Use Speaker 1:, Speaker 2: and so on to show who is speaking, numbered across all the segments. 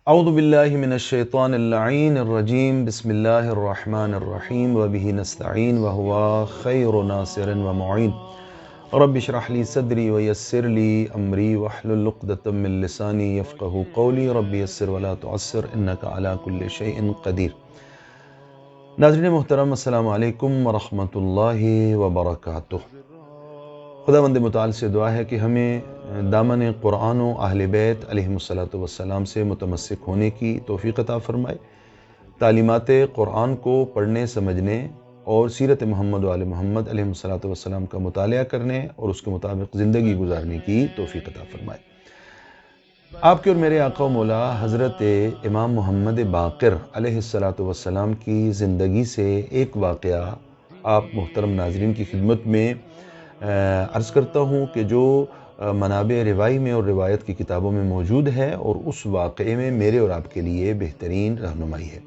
Speaker 1: اعوذ باللہ من الشیطان اللعین الرجیم بسم اللہ الرحمن الرحیم وبہ نستعین وہو خیر ناصر ومعین رب اشرح لی صدری ویسر لی امری واحلل عقدۃ من لسانی یفقہوا قولی رب یسر ولا تعسر انک علی کل شیء قدیر۔ ناظرین محترم، السلام علیکم ورحمۃ اللہ وبرکاتہ۔ خداوند متعال سے دعا ہے کہ ہمیں دامن قرآن و اہل بیت علیہم الصلاۃ والسلام سے متمسک ہونے کی توفیق عطا فرمائے، تعلیمات قرآن کو پڑھنے سمجھنے اور سیرت محمد و آل محمد علیہم الصلاۃ والسلام کا مطالعہ کرنے اور اس کے مطابق زندگی گزارنے کی توفیق عطا فرمائے۔ آپ کے اور میرے آقا و مولا حضرت امام محمد باقر علیہ الصلاۃ والسلام کی زندگی سے ایک واقعہ آپ محترم ناظرین کی خدمت میں عرض کرتا ہوں کہ جو منابع روائی میں اور روایت کی کتابوں میں موجود ہے، اور اس واقعے میں میرے اور آپ کے لیے بہترین رہنمائی ہے۔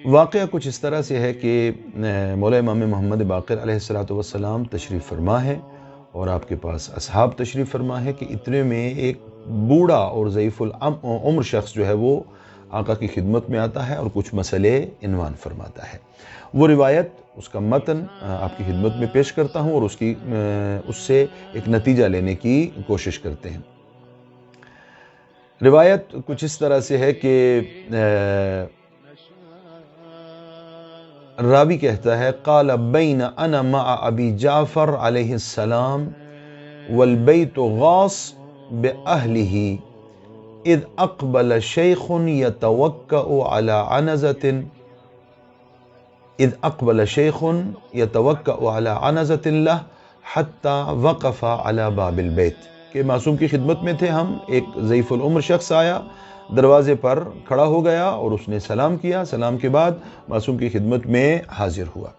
Speaker 1: واقعہ کچھ اس طرح سے ہے کہ مولا امام محمد باقر علیہ الصلاۃ والسلام تشریف فرما ہے اور آپ کے پاس اصحاب تشریف فرما ہے کہ اتنے میں ایک بوڑھا اور ضعیف العمر شخص جو ہے وہ آقا کی خدمت میں آتا ہے اور کچھ مسئلے عنوان فرماتا ہے۔ وہ روایت، اس کا متن آپ کی خدمت میں پیش کرتا ہوں اور اس سے ایک نتیجہ لینے کی کوشش کرتے ہیں۔ روایت کچھ اس طرح سے ہے کہ راوی کہتا ہے قال بین انا مع ابی جعفر علیہ السلام والبیت غاص بأہلہ اذ اقبل شیخ یتوکأ علی عنزۃ لہ حتی وقف علی باب البیت، کہ معصوم کی خدمت میں تھے ہم، ایک ضعیف العمر شخص آیا، دروازے پر کھڑا ہو گیا اور اس نے سلام کیا، سلام کے بعد معصوم کی خدمت میں حاضر ہوا۔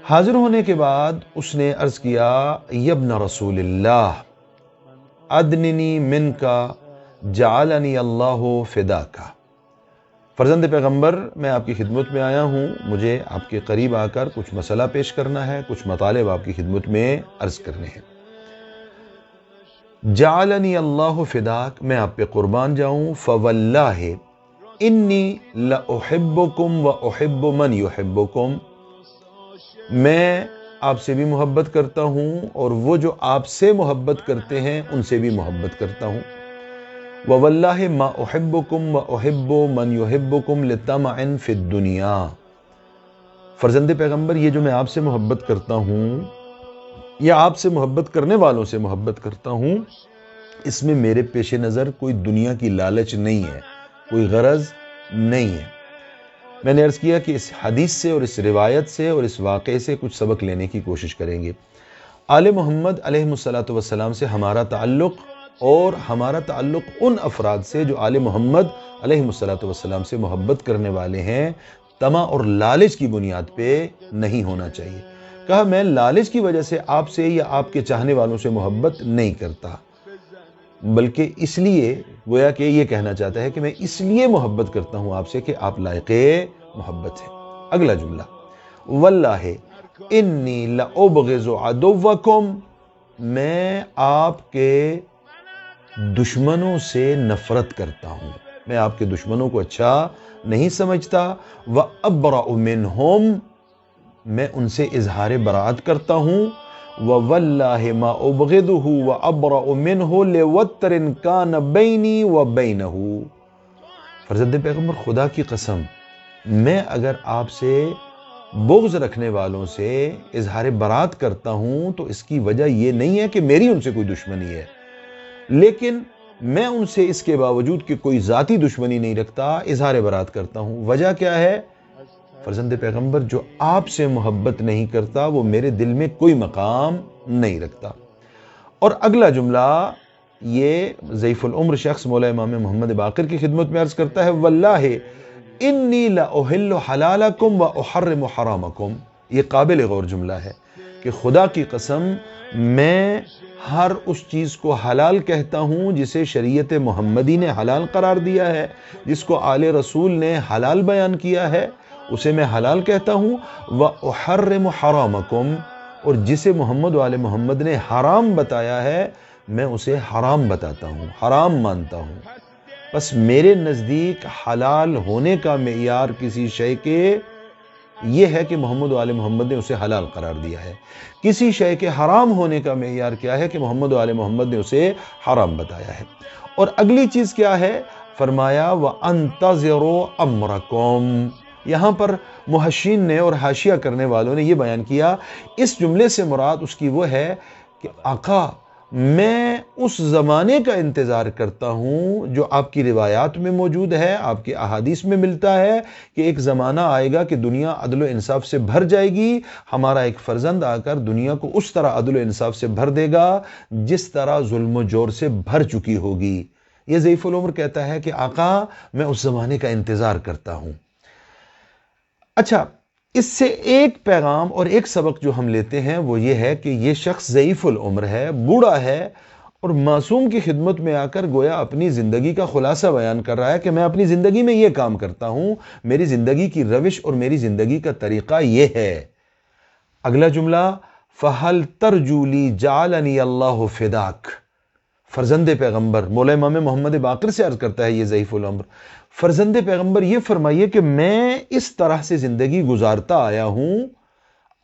Speaker 1: حاضر ہونے کے بعد اس نے عرض کیا یبن رسول اللہ ادننی منک جعلنی اللہ فداکا، فرزند پیغمبر، میں آپ کی خدمت میں آیا ہوں، مجھے آپ کے قریب آ کر کچھ مسئلہ پیش کرنا ہے، کچھ مطالب آپ کی خدمت میں عرض کرنے ہیں۔ جعلنی اللہ فداک، میں آپ پہ قربان جاؤں، فواللہ انی لأحبکم واحب من یحبکم، میں آپ سے بھی محبت کرتا ہوں اور وہ جو آپ سے محبت کرتے ہیں ان سے بھی محبت کرتا ہوں۔ وَوَاللَّهِ مَا أُحِبُّكُمْ وَأُحِبُّ مَنْ يُحِبُّكُمْ لِطَمَعٍ فِي الدُّنْيَا، فرزند پیغمبر، یہ جو میں آپ سے محبت کرتا ہوں یا آپ سے محبت کرنے والوں سے محبت کرتا ہوں، اس میں میرے پیش نظر کوئی دنیا کی لالچ نہیں ہے، کوئی غرض نہیں ہے۔ میں نے عرض کیا کہ اس حدیث سے اور اس روایت سے اور اس واقعے سے کچھ سبق لینے کی کوشش کریں گے۔ آل محمد علیہ الصلاۃ والسلام سے ہمارا تعلق اور ہمارا تعلق ان افراد سے جو آل محمد علیہ الصلاۃ والسلام سے محبت کرنے والے ہیں، طمع اور لالچ کی بنیاد پہ نہیں ہونا چاہیے۔ کہا میں لالچ کی وجہ سے آپ سے یا آپ کے چاہنے والوں سے محبت نہیں کرتا، بلکہ اس لیے، گویا کہ یہ کہنا چاہتا ہے کہ میں اس لیے محبت کرتا ہوں آپ سے کہ آپ لائق محبت ہیں۔ اگلا جملہ، واللہ انی لأبغض عدوکم، میں آپ کے دشمنوں سے نفرت کرتا ہوں، میں آپ کے دشمنوں کو اچھا نہیں سمجھتا۔ وَأَبْرَأُ مِنْهُمْ، میں ان سے اظہار براءت کرتا ہوں۔ وَوَاللَّهِ مَا أُبْغِضُهُ وَأَبْرَأُ مِنْهُ لِوَتْرٍ كَانَ بَيْنِي وَبَيْنَهُ، فرزند پیغمبر، خدا کی قسم، میں اگر آپ سے بغض رکھنے والوں سے اظہار براءت کرتا ہوں تو اس کی وجہ یہ نہیں ہے کہ میری ان سے کوئی دشمنی ہے، لیکن میں ان سے اس کے باوجود کہ کوئی ذاتی دشمنی نہیں رکھتا اظہار براءت کرتا ہوں۔ وجہ کیا ہے؟ فرزند پیغمبر، جو آپ سے محبت نہیں کرتا وہ میرے دل میں کوئی مقام نہیں رکھتا۔ اور اگلا جملہ، یہ ضعیف العمر شخص مولا امام محمد باقر کی خدمت میں عرض کرتا ہے واللہ انی لأحل حلالکم واحرم حرامکم، یہ قابل غور جملہ ہے کہ خدا کی قسم میں ہر اس چیز کو حلال کہتا ہوں جسے شریعت محمدی نے حلال قرار دیا ہے، جس کو آل رسول نے حلال بیان کیا ہے، اسے میں حلال کہتا ہوں۔ وَأُحَرِّمُ حَرَامَكُمْ، اور جسے محمد و آل محمد نے حرام بتایا ہے میں اسے حرام بتاتا ہوں، حرام مانتا ہوں۔ بس میرے نزدیک حلال ہونے کا معیار کسی شے کے یہ ہے کہ محمد و آل محمد نے اسے حلال قرار دیا ہے، کسی شے کے حرام ہونے کا معیار کیا ہے کہ محمد و آل محمد نے اسے حرام بتایا ہے۔ اور اگلی چیز کیا ہے؟ فرمایا وَأَنْتَظِرُوا أَمْرَكُمْ۔ یہاں پر محشین نے اور حاشیہ کرنے والوں نے یہ بیان کیا، اس جملے سے مراد اس کی وہ ہے کہ آقا میں اس زمانے کا انتظار کرتا ہوں جو آپ کی روایات میں موجود ہے، آپ کی احادیث میں ملتا ہے کہ ایک زمانہ آئے گا کہ دنیا عدل و انصاف سے بھر جائے گی، ہمارا ایک فرزند آ کر دنیا کو اس طرح عدل و انصاف سے بھر دے گا جس طرح ظلم و جور سے بھر چکی ہوگی۔ یہ ضعیف العمر کہتا ہے کہ آقا میں اس زمانے کا انتظار کرتا ہوں۔ اچھا، اس سے ایک پیغام اور ایک سبق جو ہم لیتے ہیں وہ یہ ہے کہ یہ شخص ضعیف العمر ہے، بوڑھا ہے، اور معصوم کی خدمت میں آ کر گویا اپنی زندگی کا خلاصہ بیان کر رہا ہے کہ میں اپنی زندگی میں یہ کام کرتا ہوں، میری زندگی کی روش اور میری زندگی کا طریقہ یہ ہے۔ اگلا جملہ فَهَلْ تَرْجُو لِي جَعَلَنِي اللَّهُ فِدَاكَ۔ فرزند پیغمبر مولا امام محمد باقر سے عرض کرتا ہے یہ ضعیف العمر، فرزند پیغمبر یہ فرمائیے کہ میں اس طرح سے زندگی گزارتا آیا ہوں،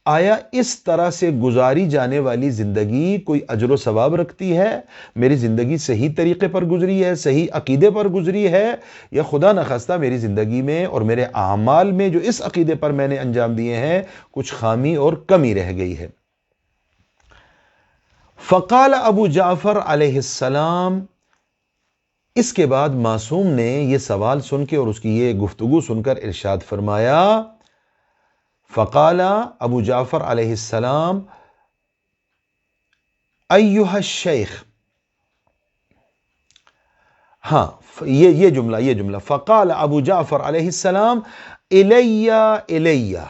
Speaker 1: آیا اس طرح سے گزاری جانے والی زندگی کوئی اجر و ثواب رکھتی ہے؟ میری زندگی صحیح طریقے پر گزری ہے، صحیح عقیدے پر گزری ہے، یا خدا نخواستہ میری زندگی میں اور میرے اعمال میں جو اس عقیدے پر میں نے انجام دیے ہیں کچھ خامی اور کمی رہ گئی ہے؟ فقال ابو جعفر علیہ السلام، اس کے بعد معصوم نے یہ سوال سن کے اور اس کی یہ گفتگو سن کر ارشاد فرمایا، فقال ابو جعفر علیہ السلام ایھا الشیخ، ہاں یہ جملہ فقال ابو جعفر علیہ السلام الیہ،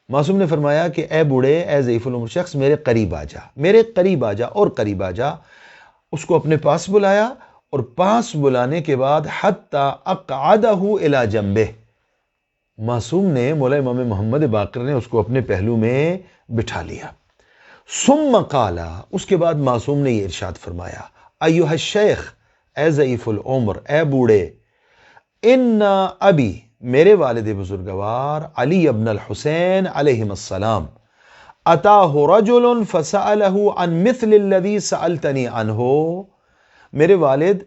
Speaker 1: معصوم نے فرمایا کہ اے بوڑھے، اے ضعیف العمر شخص، میرے قریب آ جا، میرے قریب آ جا اور قریب آ جا۔ اس کو اپنے پاس بلایا، اور پاس بلانے کے بعد حتی اقعدہ الی جنبہ، معصوم نے مولا امام محمد باقر نے اس کو اپنے پہلو میں بٹھا لیا۔ ثم قال، اس کے بعد معصوم نے یہ ارشاد فرمایا، ایھا الشیخ، اے ضعیف العمر، اے بوڑھے، ان ابی، میرے والد بزرگوار علی ابن الحسین علیہم السلام، اتاہ رجل فسألہ عن مثل الذی سألتنی عنہ، میرے والد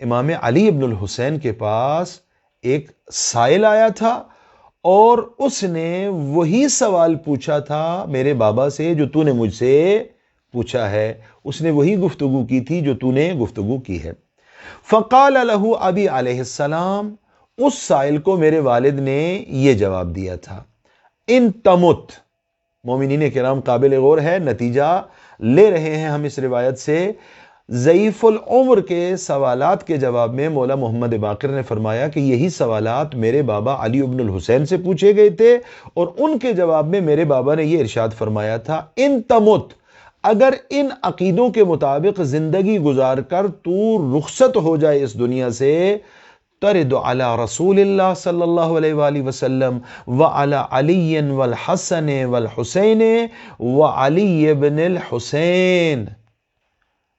Speaker 1: امام علی ابن الحسین کے پاس ایک سائل آیا تھا اور اس نے وہی سوال پوچھا تھا میرے بابا سے جو تو نے مجھ سے پوچھا ہے، اس نے وہی گفتگو کی تھی جو تو نے گفتگو کی ہے۔ فقال له ابی علیہ السلام، اس سائل کو میرے والد نے یہ جواب دیا تھا، ان تمت، مومنین کرام قابل غور ہے، نتیجہ لے رہے ہیں ہم اس روایت سے، ضعیف العمر کے سوالات کے جواب میں مولا محمد باقر نے فرمایا کہ یہی سوالات میرے بابا علی ابن الحسین سے پوچھے گئے تھے، اور ان کے جواب میں میرے بابا نے یہ ارشاد فرمایا تھا، ان تمت، اگر ان عقیدوں کے مطابق زندگی گزار کر تو رخصت ہو جائے اس دنیا سے، ترد علی رسول اللہ صلی اللہ علیہ وآلہ وسلم وعلی علی والحسن والحسین وعلی ابن الحسین،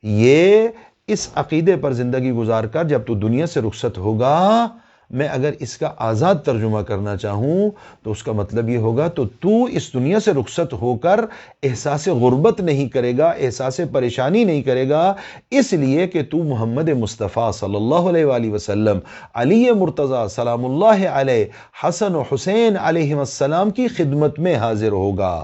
Speaker 1: یہ اس عقیدے پر زندگی گزار کر جب تو دنیا سے رخصت ہوگا، میں اگر اس کا آزاد ترجمہ کرنا چاہوں تو اس کا مطلب یہ ہوگا تو اس دنیا سے رخصت ہو کر احساس غربت نہیں کرے گا، احساس پریشانی نہیں کرے گا، اس لیے کہ تو محمد مصطفیٰ صلی اللہ علیہ وآلہ وسلم، علی مرتضیٰ سلام اللہ علیہ، حسن و حسین علیہ السلام کی خدمت میں حاضر ہوگا۔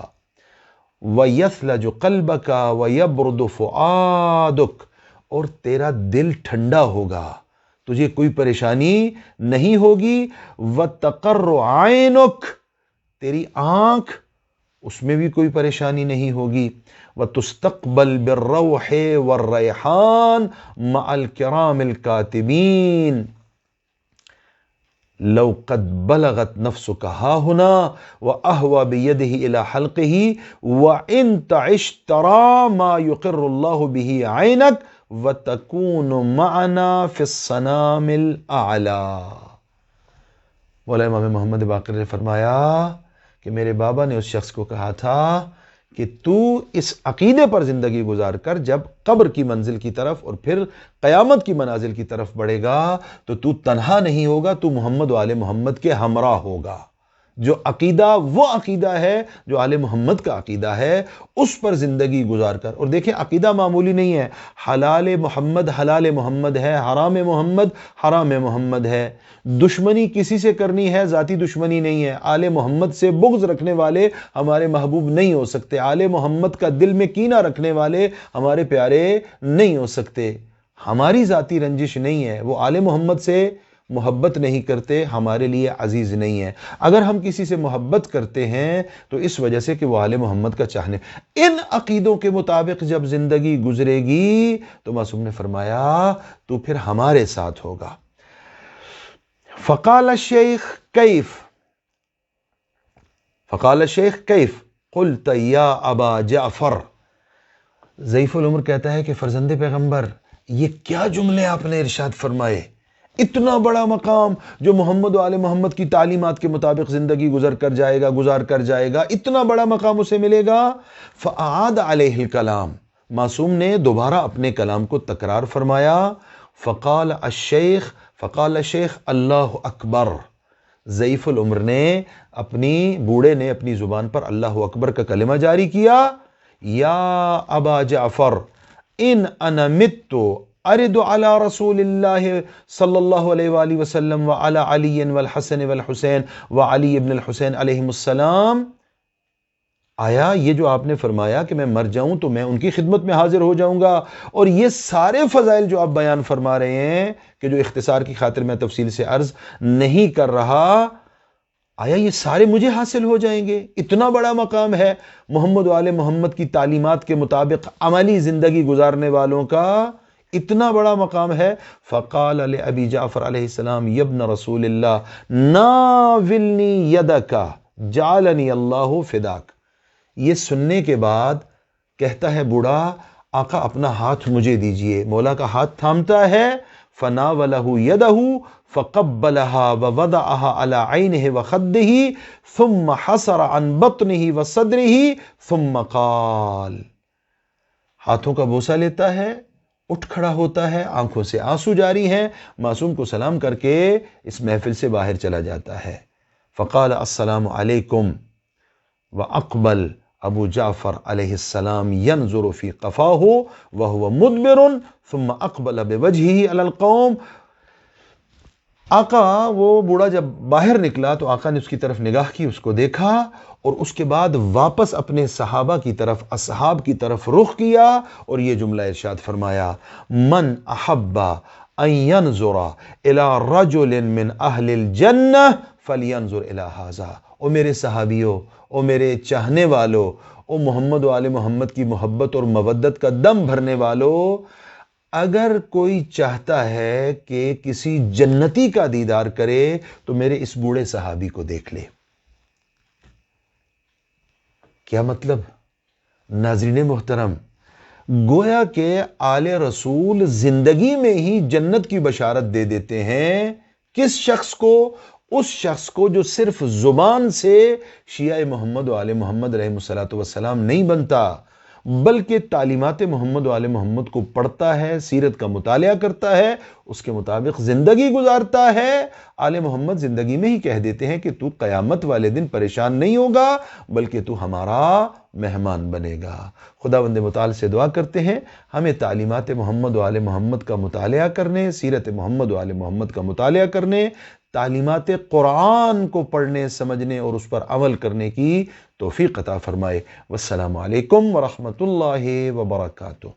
Speaker 1: وَيَثْلَجُ قَلْبَكَ وَيَبْرُدُ فُؤَادُكَ، اور تیرا دل ٹھنڈا ہوگا، تجھے کوئی پریشانی نہیں ہوگی۔ وَتَقَرُّ عَيْنُكَ، تیری آنکھ اس میں بھی کوئی پریشانی نہیں ہوگی۔ وَتُسْتَقْبَلْ بِالرَّوْحِ وَالرَّيْحَانِ مَعَ الْكِرَامِ الْكَاتِبِينَ، لو قد بلغت نفسك ها هنا وأهوى بيده إلى حلقه وإن تعش ترى ما يقر الله به عينك وتكون معنا في الصنام الأعلى۔ مولا امام محمد باقر نے فرمایا کہ میرے بابا نے اس شخص کو کہا تھا کہ تو اس عقیدے پر زندگی گزار کر جب قبر کی منزل کی طرف اور پھر قیامت کی منازل کی طرف بڑھے گا تو تنہا نہیں ہوگا، تو محمد و آل محمد کے ہمراہ ہوگا۔ جو عقیدہ وہ عقیدہ ہے جو آل محمد کا عقیدہ ہے، اس پر زندگی گزار کر۔ اور دیکھیں عقیدہ معمولی نہیں ہے، حلال محمد حلال محمد ہے، حرام محمد حرام محمد ہے۔ دشمنی کسی سے کرنی ہے ذاتی دشمنی نہیں ہے، آل محمد سے بغض رکھنے والے ہمارے محبوب نہیں ہو سکتے، آل محمد کا دل میں کینہ رکھنے والے ہمارے پیارے نہیں ہو سکتے۔ ہماری ذاتی رنجش نہیں ہے، وہ آل محمد سے محبت نہیں کرتے، ہمارے لیے عزیز نہیں ہے۔ اگر ہم کسی سے محبت کرتے ہیں تو اس وجہ سے کہ وہ آل محمد کا چاہنے۔ ان عقیدوں کے مطابق جب زندگی گزرے گی تو معصوم نے فرمایا تو پھر ہمارے ساتھ ہوگا۔ فقال الشیخ کیف قلت یا ابا جعفر، ضعیف العمر کہتا ہے کہ فرزند پیغمبر یہ کیا جملے آپ نے ارشاد فرمائے، اتنا بڑا مقام جو محمد و آل محمد کی تعلیمات کے مطابق زندگی گزار کر جائے گا، اتنا بڑا مقام اسے ملے گا۔ فأعاد علیہ الکلام، معصوم نے دوبارہ اپنے کلام کو تکرار فرمایا۔ فقال الشیخ اللہ اکبر، ضعیف العمر نے بوڑھے نے اپنی زبان پر اللہ اکبر کا کلمہ جاری کیا۔ یا ابا جعفر ان انا مت ارد علی رسول اللہ صلی اللہ علیہ وآلہ وسلم وعلی علی والحسن والحسین وعلی ابن الحسین علیہم السلام، آیا یہ جو آپ نے فرمایا کہ میں مر جاؤں تو میں ان کی خدمت میں حاضر ہو جاؤں گا، اور یہ سارے فضائل جو آپ بیان فرما رہے ہیں کہ جو اختصار کی خاطر میں تفصیل سے عرض نہیں کر رہا، آیا یہ سارے مجھے حاصل ہو جائیں گے؟ اتنا بڑا مقام ہے محمد و آل محمد کی تعلیمات کے مطابق عملی زندگی گزارنے والوں کا، اتنا بڑا مقام ہے۔ فقال لأبی جعفر علیہ السلام یا ابن رسول اللہ ناولنی یدک جعلنی اللہ فداک، یہ سننے کے بعد کہتا ہے بوڑھا، آقا اپنا ہاتھ مجھے دیجئے، مولا کا ہاتھ تھامتا ہے۔ فناولہ یدہ فقبلها ووضعها على عینہ وخدہ ثم حسر عن بطنہ وصدرہ ثم قال، ہاتھوں کا بوسہ لیتا ہے، اٹھ کھڑا ہوتا ہے، آنکھوں سے آنسو جاری ہیں، معصوم کو سلام کر کے اس محفل سے باہر چلا جاتا ہے۔ فقال السلام علیکم واقبل ابو جعفر علیہ السلام ينظر في قفاه وهو مدبر ثم اقبل بوجهه على القوم، آقا وہ بوڑھا جب باہر نکلا تو آقا نے اس کی طرف نگاہ کی، اس کو دیکھا، اور اس کے بعد واپس اپنے صحابہ کی طرف، اصحاب کی طرف رخ کیا اور یہ جملہ ارشاد فرمایا، من احب ان ينظر الى رجل من اہل الجنہ فلینظر الى هذا، او میرے صحابیوں، او میرے چاہنے والوں، او محمد و آل محمد کی محبت اور مودت کا دم بھرنے والوں، اگر کوئی چاہتا ہے کہ کسی جنتی کا دیدار کرے تو میرے اس بوڑھے صحابی کو دیکھ لے۔ کیا مطلب؟ ناظرین محترم، گویا کہ آل رسول زندگی میں ہی جنت کی بشارت دے دیتے ہیں۔ کس شخص کو؟ اس شخص کو جو صرف زبان سے شیعہ محمد و آل محمد علیہ السلام نہیں بنتا، بلکہ تعلیمات محمد و آل محمد کو پڑھتا ہے، سیرت کا مطالعہ کرتا ہے، اس کے مطابق زندگی گزارتا ہے۔ آل محمد زندگی میں ہی کہہ دیتے ہیں کہ تو قیامت والے دن پریشان نہیں ہوگا، بلکہ تو ہمارا مہمان بنے گا۔ خداوند متعال سے دعا کرتے ہیں ہمیں تعلیمات محمد و آل محمد کا مطالعہ کرنے، سیرت محمد و آل محمد کا مطالعہ کرنے، تعلیمات قرآن کو پڑھنے، سمجھنے اور اس پر عمل کرنے کی توفیق عطا فرمائے۔ والسلام علیکم ورحمۃ اللہ وبرکاتہ۔